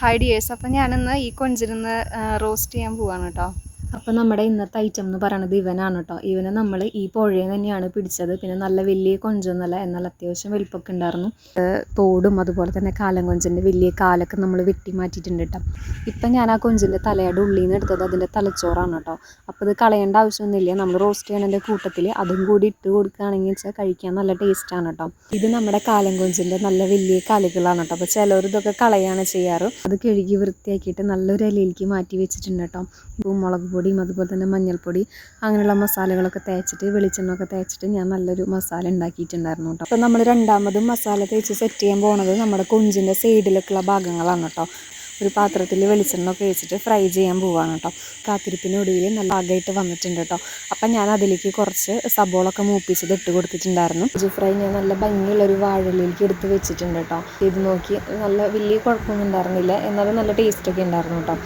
Hi dears, അപ്പം ഞാനിന്ന് ഈ കൊഞ്ചിരുന്ന് റോസ്റ്റ് ചെയ്യാൻ പോവാണ് കേട്ടോ. അപ്പോൾ നമ്മുടെ ഇന്നത്തെ ഐറ്റം എന്ന് പറയുന്നത് ഇവനാണ് കേട്ടോ. ഇവനെ നമ്മൾ ഈ പുഴയിൽ തന്നെയാണ് പിടിച്ചത്. പിന്നെ നല്ല വലിയ കൊഞ്ചൊന്നുമല്ല, എന്നാൽ അത്യാവശ്യം വലിപ്പമൊക്കെ ഉണ്ടായിരുന്നു. തോടും അതുപോലെ തന്നെ കാലം കൊഞ്ചിൻ്റെ വലിയ കാലൊക്കെ നമ്മൾ വെട്ടി മാറ്റിയിട്ടുണ്ട് കേട്ടോ. ഇപ്പം ഞാൻ ആ കൊഞ്ചിൻ്റെ തലയുടെ ഉള്ളിൽ നിന്ന് എടുത്തത് അതിൻ്റെ തലച്ചോറാണ് കേട്ടോ. അപ്പോൾ ഇത് കളയേണ്ട ആവശ്യമൊന്നുമില്ല. നമ്മൾ റോസ്റ്റ് ചെയ്യണതിൻ്റെ കൂട്ടത്തിൽ അതും കൂടി ഇട്ട് കൊടുക്കുകയാണെങ്കിൽ വെച്ചാൽ കഴിക്കാൻ നല്ല ടേസ്റ്റാണ് കേട്ടോ. ഇത് നമ്മുടെ കാലം കൊഞ്ചിൻ്റെ നല്ല വലിയ കാലുകളാണ് കേട്ടോ. അപ്പോൾ ചിലർ ഇതൊക്കെ കളയാണ് ചെയ്യാറ്. അത് കഴുകി വൃത്തിയാക്കിയിട്ട് നല്ലൊരു ഇലയിലേക്ക് മാറ്റി വെച്ചിട്ടുണ്ട് കേട്ടോ. മുളക് പൊടിയും അതുപോലെ തന്നെ മഞ്ഞൾപ്പൊടി അങ്ങനെയുള്ള മസാലകളൊക്കെ തേച്ചിട്ട് വെളിച്ചെണ്ണയൊക്കെ തേച്ചിട്ട് ഞാൻ നല്ലൊരു മസാല ഉണ്ടാക്കിയിട്ടുണ്ടായിരുന്നു കേട്ടോ. അപ്പോൾ നമ്മൾ രണ്ടാമതും മസാല തേച്ച് സെറ്റ് ചെയ്യാൻ പോകുന്നത് നമ്മുടെ കൊഞ്ചിൻ്റെ സൈഡിലൊക്കെയുള്ള ഭാഗങ്ങളാണ് കേട്ടോ. ഒരു പാത്രത്തിൽ വെളിച്ചെണ്ണ ഒക്കെ വെച്ചിട്ട് ഫ്രൈ ചെയ്യാൻ പോവാണ് കേട്ടോ. കാത്തിരിപ്പിനൊടുവിൽ നല്ല പാകമായിട്ട് വന്നിട്ടുണ്ട് കേട്ടോ. അപ്പം ഞാൻ അതിലേക്ക് കുറച്ച് സബോളൊക്കെ മൂപ്പിച്ചത് ഇട്ട് കൊടുത്തിട്ടുണ്ടായിരുന്നു. വെജ് ഫ്രൈ ഞാൻ നല്ല ഭംഗിയുള്ളൊരു വാഴയിലേക്ക് എടുത്ത് വെച്ചിട്ടുണ്ട് കേട്ടോ. ഇത് നോക്കി നല്ല വലിയ കുഴപ്പമൊന്നും ഉണ്ടായിരുന്നില്ല, എന്നാലും നല്ല ടേസ്റ്റൊക്കെ ഉണ്ടായിരുന്നു കേട്ടോ.